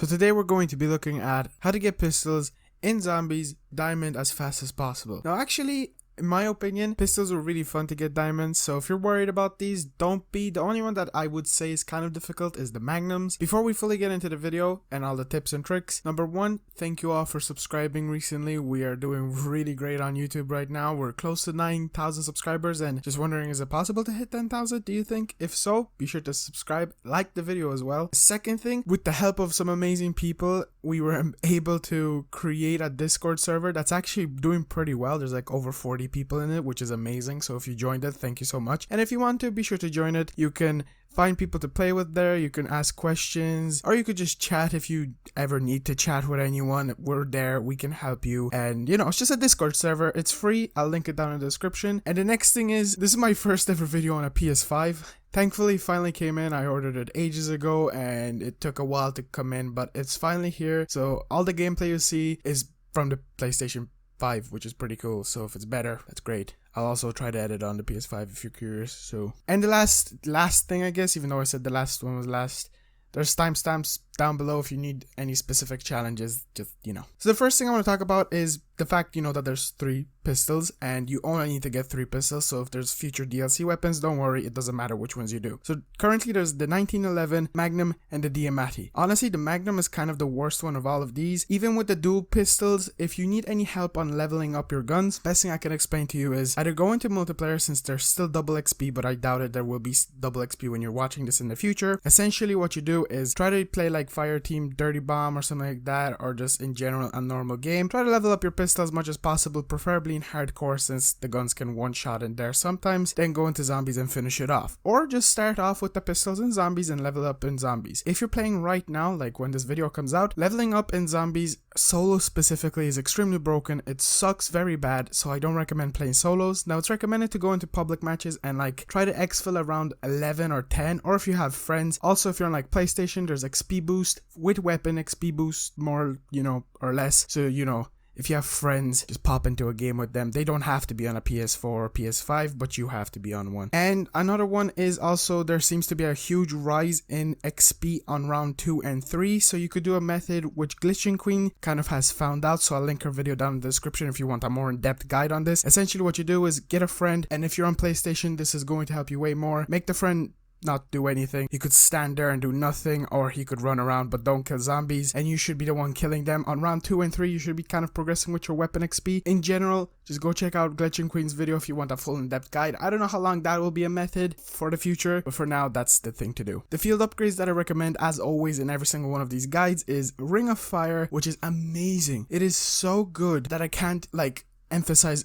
So today we're going to be looking at how to get pistols in zombies diamond as fast as possible. Now actually, in my opinion, pistols are really fun to get diamonds, so if you're worried about these, don't be. The only one that I would say is kind of difficult is the magnums. Before we fully get into the video and all the tips and tricks, number one, thank you all for subscribing recently. We are doing really great on YouTube right now. We're close to 9,000 subscribers and just wondering, is it possible to hit 10,000? Do you think? If so, be sure to subscribe, like the video as well. Second thing, with the help of some amazing people, we were able to create a Discord server that's actually doing pretty well. There's like over 40 people in it, which is amazing. So if you joined it, thank you so much. And if you want to, be sure to join it. You can find people to play with there, you can ask questions, or you could just chat if you ever need to chat with anyone. We're there, we can help you. And you know, it's just a Discord server, it's free. I'll link it down in the description. And the next thing is, this is my first ever video on a PS5. Thankfully, finally came in. I ordered it ages ago and it took a while to come in, but it's finally here. So all the gameplay you see is from the PlayStation 5, which is pretty cool. So if it's better, that's great. I'll also try to edit on the PS5 if you're curious. So, and the last thing, I guess, even though I said the last one was last, there's timestamps down below if you need any specific challenges, just, you know. So the first thing I want to talk about is the fact, you know, that there's 3 pistols and you only need to get 3 pistols. So if there's future DLC weapons, don't worry, it doesn't matter which ones you do. So currently there's the 1911 Magnum and the Diamatti. Honestly, the Magnum is kind of the worst one of all of these. Even with the dual pistols, if you need any help on leveling up your guns, best thing I can explain to you is either go into multiplayer, since there's still double XP, but I doubt it, there will be double XP when you're watching this in the future. Essentially what you do is try to play like Fireteam, Dirty Bomb or something like that, or just in general a normal game. Try to level up your pistol as much as possible, preferably in hardcore since the guns can one shot in there sometimes, then go into zombies and finish it off. Or just start off with the pistols in zombies and level up in zombies. If you're playing right now, like when this video comes out, leveling up in zombies solo specifically is extremely broken. It sucks very bad, so I don't recommend playing solos. Now it's recommended to go into public matches and like try to exfil around 11 or 10, or if you have friends. Also, if you're on like PlayStation, there's XP boost with weapon XP boost, more, you know, or less. So, you know, if you have friends, just pop into a game with them. They don't have to be on a PS4 or PS5, but you have to be on one. And another one is also, there seems to be a huge rise in XP on round 2 and 3. So you could do a method which Glitching Queen kind of has found out. So I'll link her video down in the description if you want a more in-depth guide on this. Essentially what you do is get a friend, and if you're on PlayStation, this is going to help you way more. Make the friend not do anything. He could stand there and do nothing, or he could run around, but don't kill zombies, and you should be the one killing them. On round 2 and 3, you should be kind of progressing with your weapon XP. In general, just go check out Glitching Queen's video if you want a full in-depth guide. I don't know how long that will be a method for the future, but for now, that's the thing to do. The field upgrades that I recommend, as always in every single one of these guides, is Ring of Fire, which is amazing. It is so good that I can't like emphasize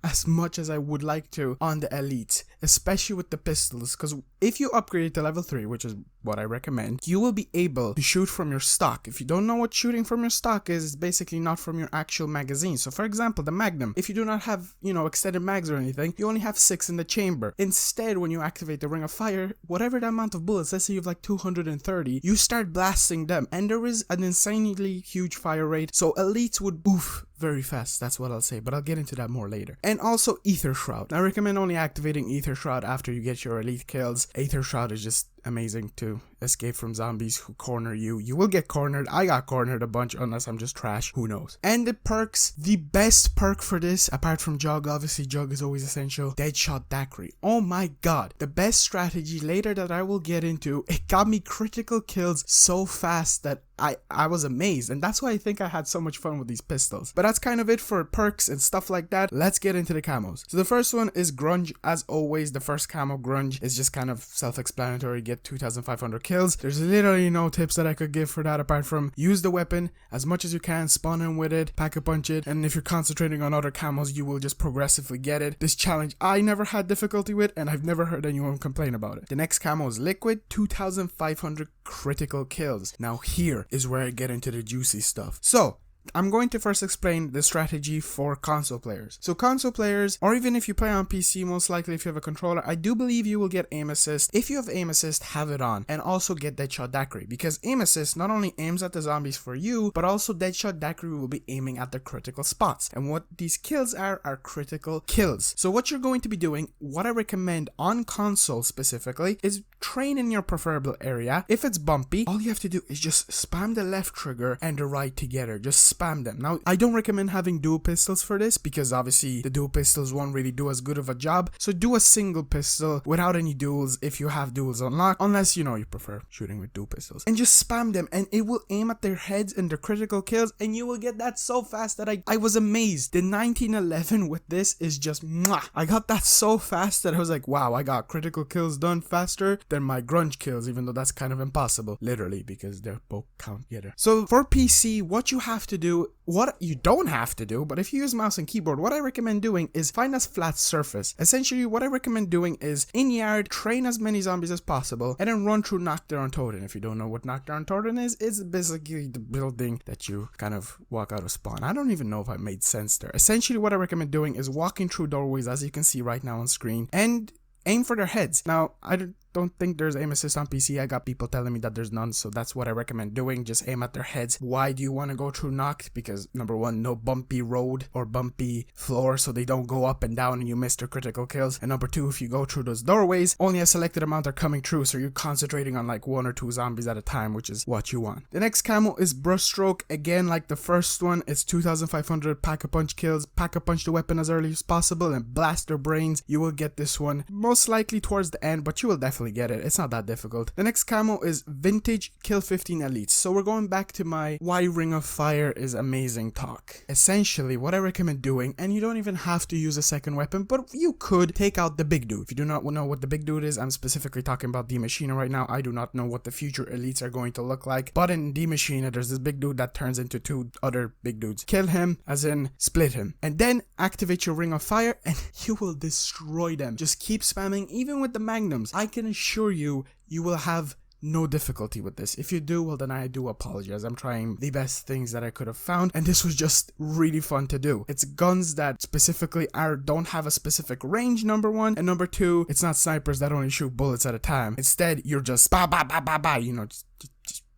as much as I would like to on the elites, especially with the pistols, because if you upgrade to level 3, which is what I recommend, you will be able to shoot from your stock. If you don't know what shooting from your stock is, it's basically not from your actual magazine. So for example, the Magnum, if you do not have, you know, extended mags or anything, you only have 6 in the chamber. Instead, when you activate the Ring of Fire, whatever the amount of bullets, let's say you have like 230, you start blasting them, and there is an insanely huge fire rate, so elites would boof very fast. That's what I'll say, but I'll get into that more later. And also Aether Shroud. I recommend only activating Aether Shroud after you get your elite kills. Aether Shroud is just amazing to escape from zombies who corner you. You will get cornered. I got cornered a bunch, unless I'm just trash. Who knows? And the perks, the best perk for this, apart from Jug, obviously Jug is always essential, Deadshot Daiquiri. Oh my god. The best strategy later that I will get into. It got me critical kills so fast that I was amazed, and that's why I think I had so much fun with these pistols. But that's kind of it for perks and stuff like that. Let's get into the camos. So the first one is Grunge. As always, the first camo, Grunge, is just kind of self-explanatory. Get 2,500 kills. There's literally no tips that I could give for that apart from use the weapon as much as you can, spawn in with it, pack a punch it, and if you're concentrating on other camos, you will just progressively get it. This challenge I never had difficulty with, and I've never heard anyone complain about it. The next camo is Liquid, 2,500 critical kills. Now here is where I get into the juicy stuff. So I'm going to first explain the strategy for console players. So console players, or even if you play on PC, most likely if you have a controller, I do believe you will get aim assist. If you have aim assist, have it on, and also get Deadshot Daiquiri, because aim assist not only aims at the zombies for you, but also Deadshot Daiquiri will be aiming at the critical spots. And what these kills are critical kills. So what you're going to be doing, what I recommend on console specifically, is train in your preferable area. If it's bumpy, all you have to do is just spam the left trigger and the right together. Just spam them. Now, I don't recommend having dual pistols for this because obviously the dual pistols won't really do as good of a job. So do a single pistol without any duals if you have duals unlocked, unless you prefer shooting with dual pistols. And just spam them and it will aim at their heads and their critical kills, and you will get that so fast that I was amazed. The 1911 with this is just mwah. I got that so fast that I was like, wow, I got critical kills done faster than my grunge kills, even though that's kind of impossible, literally, because they're both count together. So for PC, what you have to do, what you don't have to do, but if you use mouse and keyboard, what I recommend doing is find a flat surface. Essentially, what I recommend doing is in yard, train as many zombies as possible, and then run through Knockdown Totem. If you don't know what Knockdown Totem is, it's basically the building that you kind of walk out of spawn. I don't even know if I made sense there. Essentially, what I recommend doing is walking through doorways, as you can see right now on screen, and aim for their heads. Now, I don't think there's aim assist on PC. I got people telling me that there's none, so that's what I recommend doing. Just aim at their heads. Why do you want to go through knocked? Because number one, no bumpy road or bumpy floor, so they don't go up and down and you miss their critical kills. And number two, if you go through those doorways, only a selected amount are coming through, so you're concentrating on like 1 or 2 zombies at a time, which is what you want. The next camo is Brushstroke. Again, like the first one, it's 2,500 pack-a-punch kills. Pack-a-punch the weapon as early as possible and blast their brains. You will get this one most likely towards the end, but you will definitely get it. It's not that difficult. The next camo is Vintage Kill 15 Elites. So we're going back to my why Ring of Fire is amazing talk. Essentially, what I recommend doing, and you don't even have to use a second weapon, but you could take out the big dude. If you do not know what the big dude is, I'm specifically talking about D-Machina right now. I do not know what the future elites are going to look like, but in D-Machina, there's this big dude that turns into 2 other big dudes. Kill him, as in split him, and then activate your Ring of Fire and you will destroy them. Just keep spamming, even with the magnums. I can assure you, you will have no difficulty with this. If you do, well then I do apologize. I'm trying the best things that I could have found, and this was just really fun to do. It's guns that specifically don't have a specific range, number one, and number two, it's not snipers that only shoot bullets at a time. Instead, you're just ba ba ba ba ba,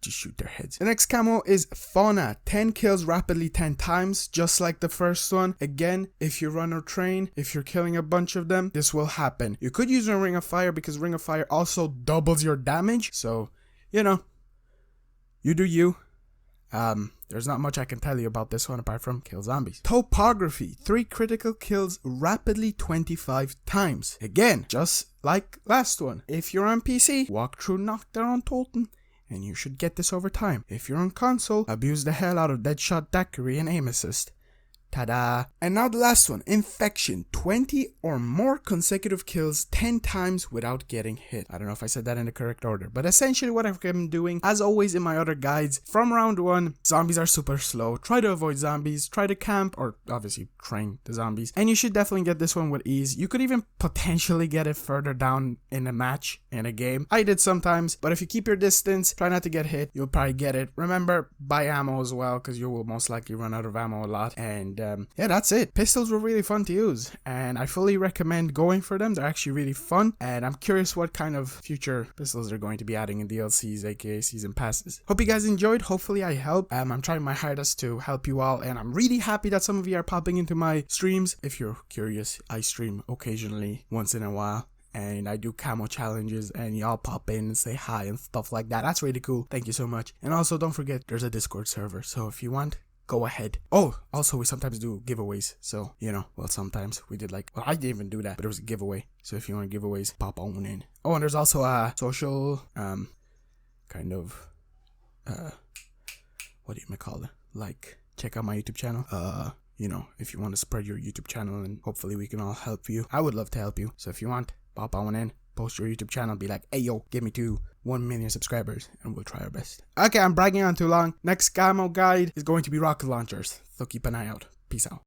just shoot their heads. The next camo is Fauna. 10 kills rapidly 10 times, just like the first one. Again, if you run or train, if you're killing a bunch of them, this will happen. You could use a Ring of Fire because Ring of Fire also doubles your damage. So, you do you. There's not much I can tell you about this one apart from kill zombies. Topography. 3 critical kills rapidly 25 times. Again, just like last one. If you're on PC, walk through Knockdown Totem, and you should get this over time. If you're on console, abuse the hell out of Deadshot Daiquiri and aim assist. Ta-da! And now the last one, Infection. 20 or more consecutive kills 10 times without getting hit. I don't know if I said that in the correct order, but essentially what I'm doing, as always in my other guides, from round 1, zombies are super slow. Try to avoid zombies, try to camp, or obviously train the zombies. And you should definitely get this one with ease. You could even potentially get it further down in a match, in a game. I did sometimes, but if you keep your distance, try not to get hit, you'll probably get it. Remember, buy ammo as well, because you will most likely run out of ammo a lot. And yeah, that's it. Pistols were really fun to use, and I fully recommend going for them. They're actually really fun, and I'm curious what kind of future pistols they're going to be adding in DLCs, aka season passes. Hope you guys enjoyed. Hopefully I helped. I'm trying my hardest to help you all, and I'm really happy that some of you are popping into my streams. If you're curious, I stream occasionally, once in a while, and I do camo challenges, and y'all pop in and say hi and stuff like that. That's really cool. Thank you so much. And also, don't forget, there's a Discord server, so if you want, go ahead. Oh, also we sometimes do giveaways, so well, sometimes we did, like, well, I didn't even do that, but it was a giveaway, so if you want giveaways, pop on in. Oh, and there's also a social kind of what do you call it, like, check out my YouTube channel, if you want to spread your YouTube channel, and hopefully we can all help you. I would love to help you, so if you want, pop on in, post your YouTube channel, be like, hey yo, get me to 1 million subscribers, and we'll try our best. Okay, I'm bragging on too long. Next camo guide is going to be rocket launchers, so keep an eye out. Peace out.